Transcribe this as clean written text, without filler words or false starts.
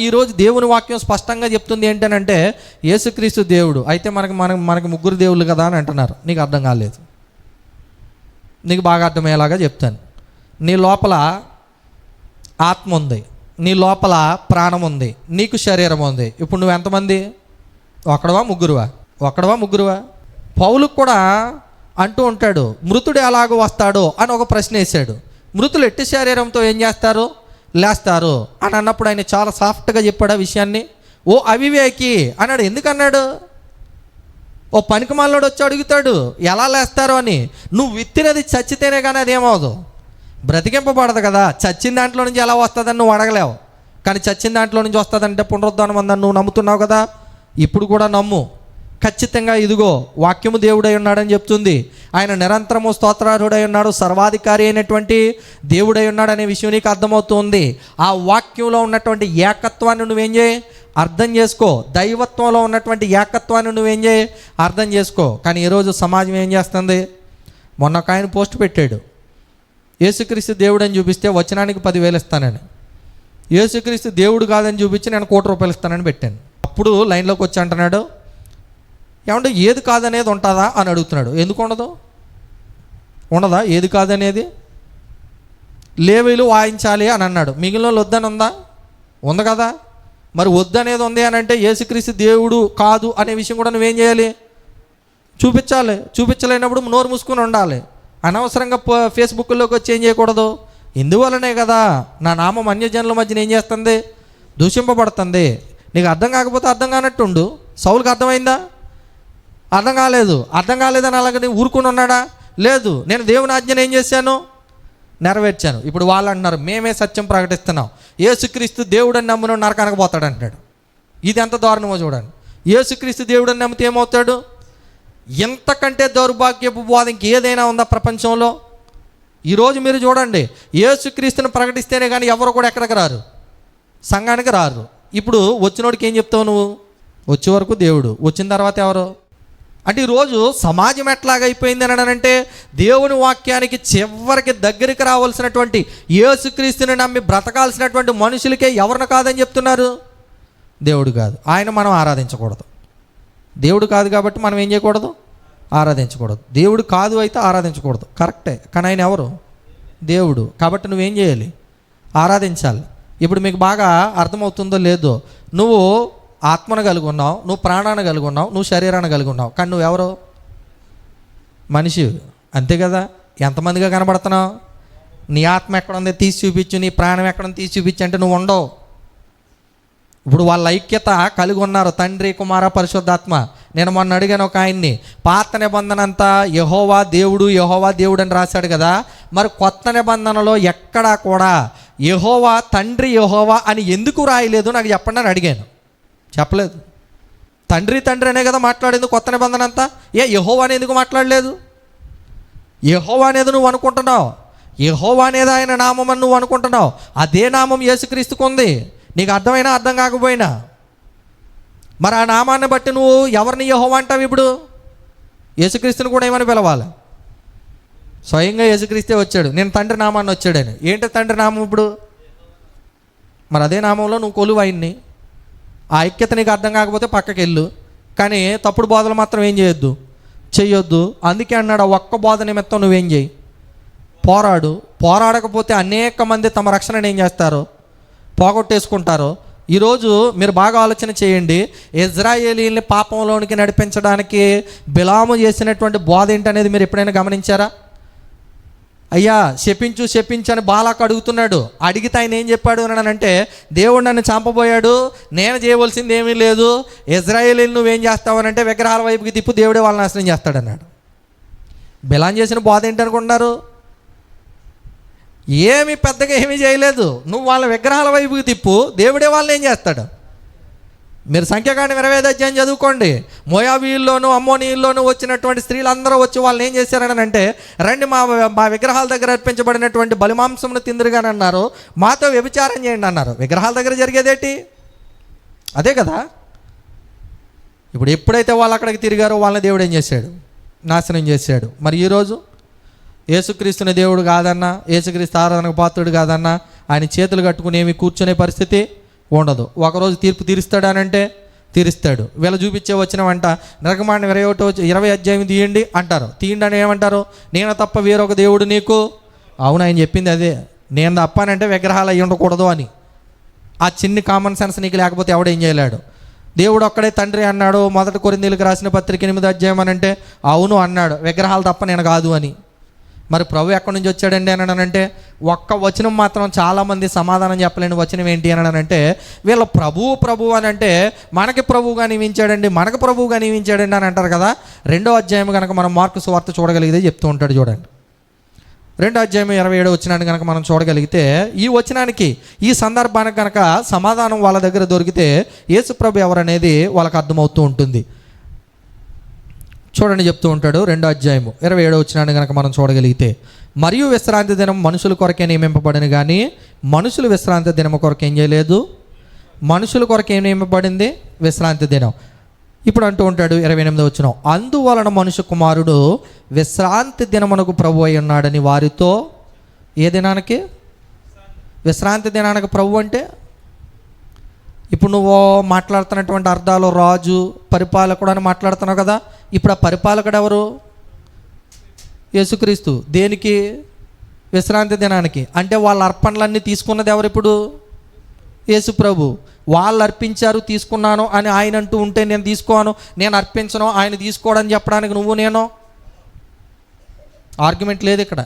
ఈరోజు దేవుని వాక్యం స్పష్టంగా చెప్తుంది ఏంటనంటే యేసుక్రీస్తు దేవుడు అయితే మనకి ముగ్గురు దేవుళ్ళు కదా అని అంటున్నారు. నీకు అర్థం కాలేదు. నీకు బాగా అర్థమయ్యేలాగా చెప్తాను. నీ లోపల ఆత్మ ఉంది, నీ లోపల ప్రాణం ఉంది, నీకు శరీరం ఉంది. ఇప్పుడు నువ్వు ఎంతమంది? ఒకడవా ముగ్గురువా? పౌలుకు కూడా అంటూ ఉంటాడు, మృతుడు ఎలాగో వస్తాడో అని ఒక ప్రశ్న వేశాడు. మృతులు ఎట్టి శరీరంతో ఏం చేస్తారు? లేస్తారు అని అన్నప్పుడు ఆయన చాలా సాఫ్ట్గా చెప్పాడు ఆ విషయాన్ని. ఓ అవివేకి అన్నాడు. ఎందుకన్నాడు? ఓ పనికిమాలినోడు వచ్చి అడుగుతాడు ఎలా లేస్తారు అని. నువ్వు విత్తినది చచ్చితేనే కానీ అది ఏమవుదు, బ్రతికింపబడదు కదా. చచ్చిన దాంట్లో నుంచి ఎలా వస్తుందని నువ్వు అడగలేవు. కానీ చచ్చిన దాంట్లో నుంచి వస్తుందంటే పునరుద్ధానం ఉందని నువ్వు నమ్ముతున్నావు కదా. ఇప్పుడు కూడా నమ్ము. ఖచ్చితంగా ఇదిగో వాక్యము దేవుడై ఉన్నాడని చెప్తుంది. ఆయన నిరంతరము స్తోత్రార్హుడై ఉన్నాడు, సర్వాధికారి అయినటువంటి దేవుడై ఉన్నాడు అనే విషయం నీకు అర్థమవుతుంది. ఆ వాక్యంలో ఉన్నటువంటి ఏకత్వాన్ని నువ్వేం చేయి? అర్థం చేసుకో. దైవత్వంలో ఉన్నటువంటి ఏకత్వాన్ని నువ్వేం చేయి? అర్థం చేసుకో. కానీ ఈరోజు సమాజం ఏం చేస్తుంది? మొన్న ఒక ఆయన పోస్ట్ పెట్టాడు, యేసుక్రీస్తు దేవుడు అని చూపిస్తే వచనానికి 10,000 ఇస్తానని, యేసుక్రీస్తు దేవుడు కాదని చూపించి నేను ₹1,00,000 ఇస్తానని పెట్టాను. అప్పుడు లైన్లోకి వచ్చి అంటున్నాడు, ఏమంటే ఏది కాదనేది ఉంటుందా అని అడుగుతున్నాడు. ఎందుకు ఉండదా ఏది కాదనేది? లేవీలు వాయించాలి అని అన్నాడు, మిగిలిన వాళ్ళు వద్దని ఉందా? ఉంది కదా. మరి వద్దనేది ఉంది అని అంటే యేసుక్రీస్తు దేవుడు కాదు అనే విషయం కూడా నువ్వేం చేయాలి? చూపించాలి. చూపించలేనప్పుడు నోరు మూసుకొని ఉండాలి. అనవసరంగా ఫేస్బుక్లోకి వచ్చి ఏం చేయకూడదు. ఇందువల్లనే కదా నా నామం అన్యజనుల మధ్యన ఏం చేస్తుంది? దూషింపబడుతుంది. నీకు అర్థం కాకపోతే అర్థం కానట్టుండు. సౌలుకి అర్థమైందా? అర్థం కాలేదని అలాగని ఊరుకుని ఉన్నాడా? లేదు. నేను దేవుని ఆజ్ఞను ఏం చేశాను? నెరవేర్చాను. ఇప్పుడు వాళ్ళు అంటున్నారు మేమే సత్యం ప్రకటిస్తున్నాం, యేసుక్రీస్తు దేవుడని నమ్మున నరకానికి పోతాడు అంటున్నాడు. ఇది ఎంత దారుణమో చూడండి. యేసుక్రీస్తు దేవుడని నమ్మితే ఏమవుతాడు? ఎంతకంటే దౌర్భాగ్యపు బోధ ఇంకేదైనా ఉందా ప్రపంచంలో? ఈరోజు మీరు చూడండి, యేసుక్రీస్తుని ప్రకటిస్తేనే కానీ ఎవరు కూడా ఎక్కడికి రారు, సంఘానికి రారు. ఇప్పుడు వచ్చినోడికి ఏం చెప్తావు నువ్వు? వచ్చే వరకు దేవుడు, వచ్చిన తర్వాత ఎవరు అంటే? ఈరోజు సమాజం ఎట్లాగైపోయింది అని అంటే దేవుని వాక్యానికి చివరికి దగ్గరికి రావాల్సినటువంటి యేసుక్రీస్తుని నమ్మి బ్రతకాల్సినటువంటి మనుషులకే ఎవరిని కాదని చెప్తున్నారు? దేవుడు కాదు, ఆయన మనం ఆరాధించకూడదు. దేవుడు కాదు కాబట్టి మనం ఏం చేయకూడదు? ఆరాధించకూడదు. దేవుడు కాదు అయితే ఆరాధించకూడదు, కరెక్టే. కానీ ఆయన ఎవరు? దేవుడు. కాబట్టి నువ్వేం చేయాలి? ఆరాధించాలి. ఇప్పుడు మీకు బాగా అర్థమవుతుందో లేదో, నువ్వు ఆత్మను కలిగి ఉన్నావు, నువ్వు ప్రాణాన్ని కలిగి ఉన్నావు, నువ్వు శరీరాన్ని కలిగి ఉన్నావు. కానీ నువ్వెవరు? మనిషి, అంతే కదా. ఎంతమందిగా కనబడుతున్నావు? నీ ఆత్మ ఎక్కడ ఉంది తీసి చూపించు, నీ ప్రాణం ఎక్కడ ఉంది తీసి చూపించు అంటే నువ్వు ఉండవు. ఇప్పుడు వాళ్ళ ఐక్యత కలిగి ఉన్నారు, తండ్రి, కుమార, పరిశుద్ధాత్మ. నేను మొన్న అడిగాను ఒక ఆయన్ని, పాత నిబంధన అంతా యెహోవా దేవుడు అని రాశాడు కదా, మరి కొత్త నిబంధనలో ఎక్కడా కూడా యెహోవా తండ్రి యెహోవా అని ఎందుకు రాయలేదు నాకు చెప్పండి అని అడిగాను. చెప్పలేదు. తండ్రి అనే కదా మాట్లాడేది కొత్త నిబంధన అంతా. యెహోవా అని ఎందుకు మాట్లాడలేదు? యెహోవా అనేది నువ్వు అనుకుంటున్నావు, యెహోవా అనేది ఆయన నామం అని నువ్వు అనుకుంటున్నావు. అదే నామం యేసుక్రీస్తుకు ఉంది, నీకు అర్థమైనా అర్థం కాకపోయినా. మరి ఆ నామాన్ని బట్టి నువ్వు ఎవరిని యెహోవా అంటావు? ఇప్పుడు యేసుక్రీస్తుని కూడా ఏమని పిలవాలి? స్వయంగా యేసుక్రీస్తే వచ్చాడు, నేను తండ్రి నామాన్ని వచ్చాడని. ఏంటి తండ్రి నామం ఇప్పుడు? మరి అదే నామంలో నువ్వు కొలువు ఆయన్ని. ఆ ఐక్యత నీకు అర్థం కాకపోతే పక్కకి వెళ్ళు. కానీ తప్పుడు బోధలు మాత్రం ఏం చెయ్యొద్దు. అందుకే అన్నాడు, ఒక్క బోధ నిమిత్తం నువ్వేం చేయి? పోరాడకపోతే అనేక మంది తమ రక్షణను ఏం చేస్తారు? పోగొట్టేసుకుంటారు. ఈరోజు మీరు బాగా ఆలోచన చేయండి, ఇజ్రాయేలీల్ని పాపంలోనికి నడిపించడానికి బిలాము చేసినటువంటి బోధ ఏంటనేది మీరు ఎప్పుడైనా గమనించారా? అయ్యా శపించు అని బాలాకు అడుగుతున్నాడు. అడిగితే ఆయన ఏం చెప్పాడు అని అంటే, దేవుడు నన్ను చంపబోయాడు, నేను చేయవలసింది ఏమీ లేదు, ఇజ్రాయేలీలు నువ్వేం చేస్తావు అంటే విగ్రహాల వైపుకి తిప్పు, దేవుడే వాళ్ళని నాశనం చేస్తాడన్నాడు. బిలాం చేసిన బోధ ఏంటనుకుంటున్నారు? ఏమి పెద్దగా ఏమీ చేయలేదు. నువ్వు వాళ్ళ విగ్రహాల వైపుకి తిప్పు, దేవుడే వాళ్ళని ఏం చేస్తాడు? మీరు సంఖ్యాకాండం 25వ అధ్యాయం చదువుకోండి. మోయాబీల్లోనూ అమ్మోనీల్లోనూ వచ్చినటువంటి స్త్రీలందరూ వచ్చి వాళ్ళని ఏం చేశారని అంటే, రండి మా విగ్రహాల దగ్గర అర్పించబడినటువంటి బలిమాంసమును తిందురుగాని అన్నారు, మాతో వ్యభిచారం చేయండి అన్నారు. విగ్రహాల దగ్గర జరిగేదేంటి? అదే కదా. ఇప్పుడు ఎప్పుడైతే వాళ్ళు అక్కడికి తిరిగారో వాళ్ళని దేవుడు ఏం చేశాడు? నాశనం చేశాడు. మరి ఈరోజు యేసుక్రీస్తుని దేవుడు కాదన్నా, యేసుక్రీస్తు ఆరాధనకు పాత్రుడు కాదన్నా, ఆయన చేతులు కట్టుకుని ఏమి కూర్చునే పరిస్థితి ఉండదు. ఒకరోజు తీర్పు తీరుస్తాడానంటే తీరుస్తాడు. వీళ్ళ చూపించే వచ్చినవంట నిర్గమాండం 20 అధ్యాయం తీయండి అంటారు. తీయండి అని ఏమంటారు? నేను తప్ప వేరొక దేవుడు నీకు. అవును, ఆయన చెప్పింది అదే, నేను తప్పానంటే విగ్రహాలు అయ్యి ఉండకూడదు అని. ఆ చిన్ని కామన్ సెన్స్ నీకు లేకపోతే ఎవడేం చేయలేడు. దేవుడు ఒక్కడే తండ్రి అన్నాడు 1 కొరింథీయులకు రాసిన పత్రిక 8 అధ్యాయం అని అంటే అవును అన్నాడు, విగ్రహాలు తప్ప నేను కాదు అని. మరి ప్రభు ఎక్కడి నుంచి వచ్చాడండి అని అంటే ఒక్క వచనం మాత్రం చాలామంది సమాధానం చెప్పలేని వచనం ఏంటి అని అంటే వీళ్ళ ప్రభు అని అంటే మనకి ప్రభువుగా నియమించాడండి, మనకు ప్రభువుగా నియమించాడండి అని అంటారు కదా. 2వ అధ్యాయం కనుక మనం మార్కు సువార్త చూడగలిగితే చెప్తూ ఉంటాడు చూడండి. 2వ అధ్యాయం 27వ వచనాన్ని కనుక మనం చూడగలిగితే ఈ వచనానికి ఈ సందర్భానికి కనుక సమాధానం వాళ్ళ దగ్గర దొరికితే యేసు ప్రభు ఎవరనేది వాళ్ళకి అర్థమవుతూ ఉంటుంది. చూడండి, చెప్తూ ఉంటాడు 2వ అధ్యాయము 27వ వచనాన్ని కనుక మనం చూడగలిగితే, మరియు విశ్రాంతి దినం మనుషుల కొరకే నియమింపబడింది కానీ మనుషులు విశ్రాంతి దినం కొరకు ఏం చేయలేదు. మనుషుల కొరకు ఏం నియమింపబడింది? విశ్రాంతి దినం. ఇప్పుడు అంటూ ఉంటాడు 28వ వచనం, అందువలన మనుష్య కుమారుడు విశ్రాంతి దినమునకు ప్రభు అయి ఉన్నాడని వారితో. ఏ దినానికి? విశ్రాంతి దినానికి ప్రభు అంటే ఇప్పుడు నువ్వు మాట్లాడుతున్నటువంటి అర్థాలు రాజు, పరిపాలకుడు అని మాట్లాడుతున్నావు కదా. ఇప్పుడు ఆ పరిపాలకుడు ఎవరు? యేసుక్రీస్తు. దేనికి? విశ్రాంతి దినానికి. అంటే వాళ్ళ అర్పణలన్నీ తీసుకున్నది ఎవరు? ఇప్పుడు యేసు ప్రభు. వాళ్ళు అర్పించారు, తీసుకున్నాను అని ఆయన అంటూ ఉంటే నేను తీసుకోను, నేను అర్పించను, ఆయన తీసుకోవడని చెప్పడానికి నువ్వు నేను ఆర్గ్యుమెంట్ లేదు ఇక్కడ.